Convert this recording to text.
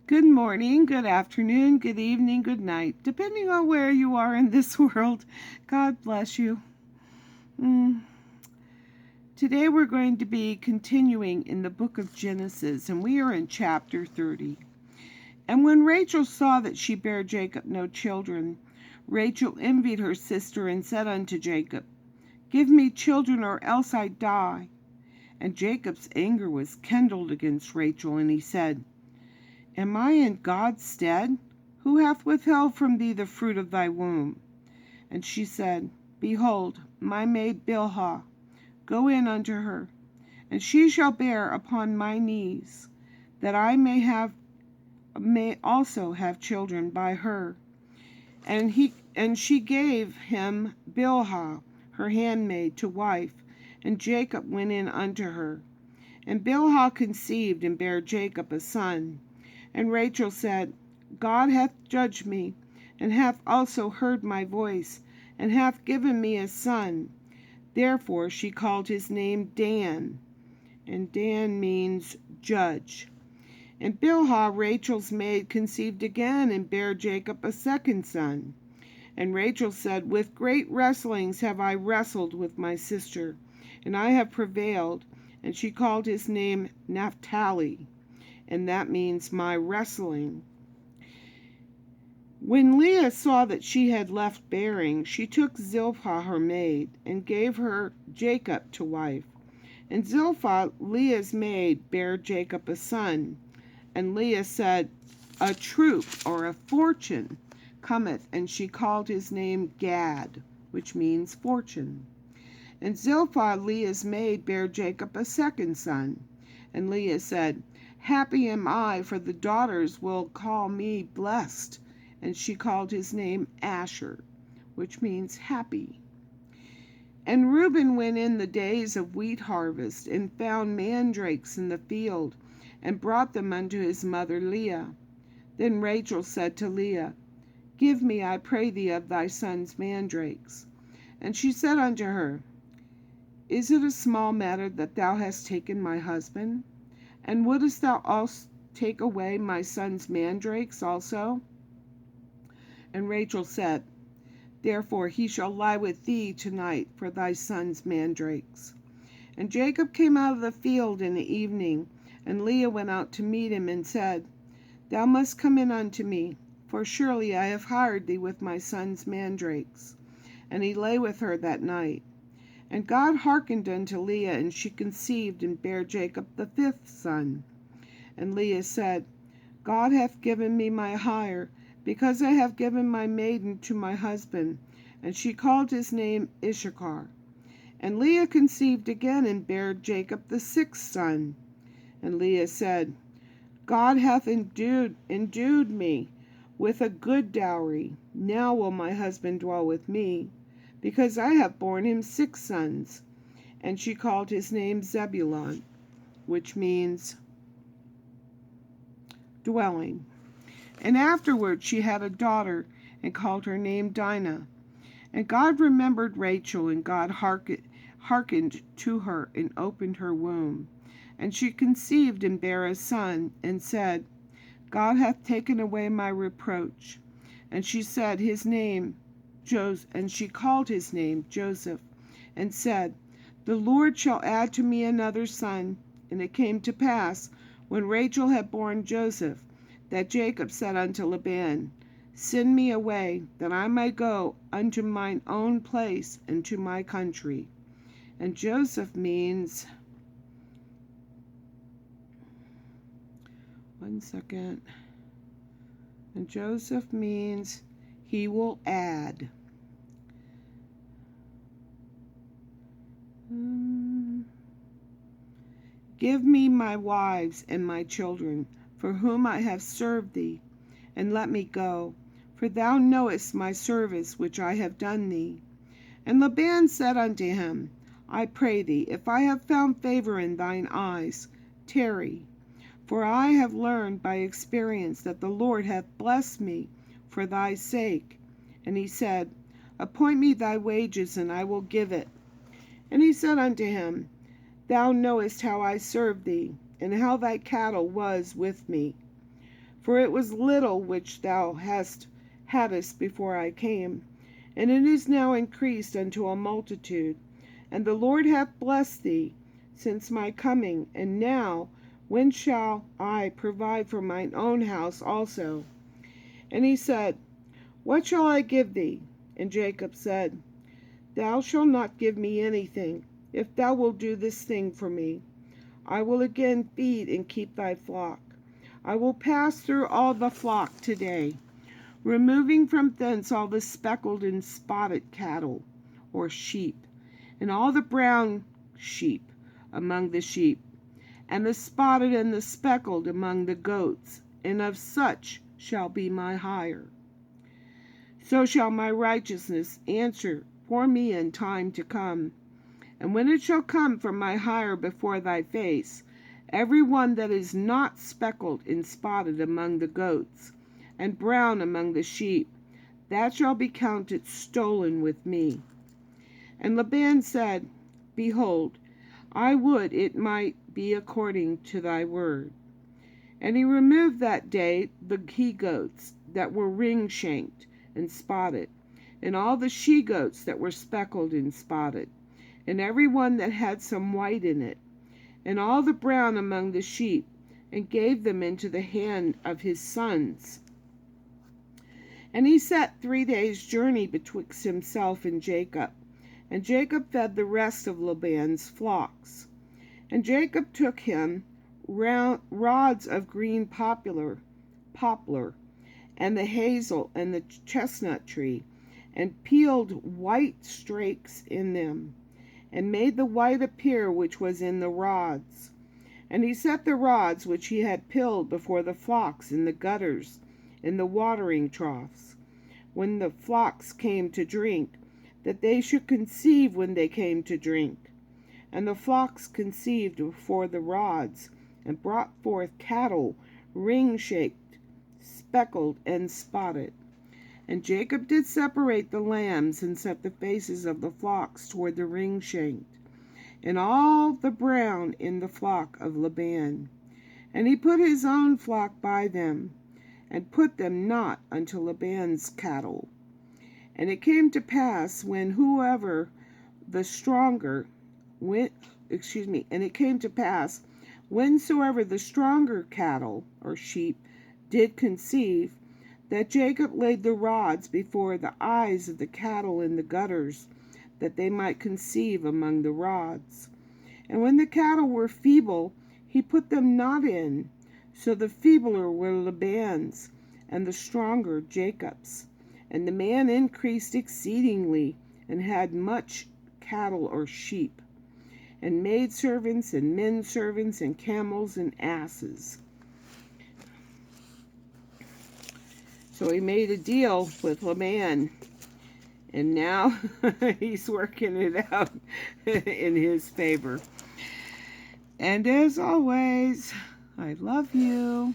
Good morning, good afternoon, good evening, good night, depending on where you are in this world. God bless you. Today we're going to be continuing in the book of Genesis, and we are in chapter 30. And when Rachel saw that she bare Jacob no children, Rachel envied her sister and said unto Jacob, Give me children, or else I die. And Jacob's anger was kindled against Rachel, and he said, Am I in God's stead? Who hath withheld from thee the fruit of thy womb? And she said, Behold, my maid Bilhah, go in unto her, and she shall bear upon my knees, that I may also have children by her. And she gave him Bilhah, her handmaid, to wife, and Jacob went in unto her. And Bilhah conceived and bare Jacob a son. And Rachel said, God hath judged me, and hath also heard my voice, and hath given me a son. Therefore she called his name Dan, and Dan means judge. And Bilhah, Rachel's maid, conceived again, and bare Jacob a second son. And Rachel said, With great wrestlings have I wrestled with my sister, and I have prevailed. And she called his name Naphtali, and that means my wrestling. When Leah saw that she had left bearing, she took Zilpah her maid, and gave her Jacob to wife. And Zilpah, Leah's maid, bare Jacob a son. And Leah said, A troop, or a fortune, cometh, and she called his name Gad, which means fortune. And Zilpah, Leah's maid, bare Jacob a second son. And Leah said, Happy am I, for the daughters will call me blessed. And she called his name Asher, which means happy. And Reuben went in the days of wheat harvest, and found mandrakes in the field, and brought them unto his mother Leah. Then Rachel said to Leah, Give me, I pray thee, of thy son's mandrakes. And she said unto her, Is it a small matter that thou hast taken my husband? And wouldest thou also take away my son's mandrakes also? And Rachel said, Therefore he shall lie with thee tonight for thy son's mandrakes. And Jacob came out of the field in the evening, and Leah went out to meet him, and said, Thou must come in unto me, for surely I have hired thee with my son's mandrakes. And he lay with her that night. And God hearkened unto Leah, and she conceived, and bare Jacob the fifth son. And Leah said, God hath given me my hire, because I have given my maiden to my husband. And she called his name Issachar. And Leah conceived again, and bare Jacob the sixth son. And Leah said, God hath endued me with a good dowry. Now will my husband dwell with me, because I have borne him 6 sons. And she called his name Zebulun, which means dwelling. And afterward she had a daughter, and called her name Dinah. And God remembered Rachel, and God hearkened to her, and opened her womb. And she conceived, and bare a son, and said, God hath taken away my reproach. And she said, His name and she called his name Joseph, and said, The Lord shall add to me another son. And it came to pass, when Rachel had borne Joseph, that Jacob said unto Laban, Send me away, that I may go unto mine own place and to my country. And Joseph means, and Joseph means he will add. Give me my wives and my children, for whom I have served thee, and let me go, for thou knowest my service which I have done thee. And Laban said unto him, I pray thee, if I have found favor in thine eyes, tarry. For I have learned by experience that the Lord hath blessed me for thy sake. And he said, Appoint me thy wages, and I will give it. And he said unto him, Thou knowest how I served thee, and how thy cattle was with me. For it was little which thou hadst before I came, and it is now increased unto a multitude. And the Lord hath blessed thee since my coming. And now, when shall I provide for mine own house also? And he said, What shall I give thee? And Jacob said, Thou shalt not give me anything, if thou wilt do this thing for me. I will again feed and keep thy flock. I will pass through all the flock today, removing from thence all the speckled and spotted cattle, or sheep, and all the brown sheep among the sheep, and the spotted and the speckled among the goats, and of such shall be my hire. So shall my righteousness answer for me in time to come. And when it shall come from my hire before thy face, every one that is not speckled and spotted among the goats, and brown among the sheep, that shall be counted stolen with me. And Laban said, Behold, I would it might be according to thy word. And he removed that day the he-goats that were ring-shanked and spotted, and all the she-goats that were speckled and spotted, and every one that had some white in it, and all the brown among the sheep, and gave them into the hand of his sons. And he set 3 days' journey betwixt himself and Jacob, and Jacob fed the rest of Laban's flocks. And Jacob took him rods of green poplar, and the hazel and the chestnut tree, and peeled white strakes in them, and made the white appear which was in the rods. And he set the rods which he had peeled before the flocks in the gutters, in the watering troughs, when the flocks came to drink, that they should conceive when they came to drink. And the flocks conceived before the rods, and brought forth cattle ring-shaped, speckled, and spotted. And Jacob did separate the lambs, and set the faces of the flocks toward the ring-shanked, and all the brown in the flock of Laban. And he put his own flock by them, and put them not unto Laban's cattle. And it came to pass when whensoever the stronger cattle or sheep did conceive, that Jacob laid the rods before the eyes of the cattle in the gutters, that they might conceive among the rods. And when the cattle were feeble, he put them not in. So the feebler were Laban's, and the stronger Jacob's. And the man increased exceedingly, and had much cattle or sheep, and maidservants, and men servants, and camels, and asses. So he made a deal with Laban, and now he's working it out in his favor. And as always, I love you.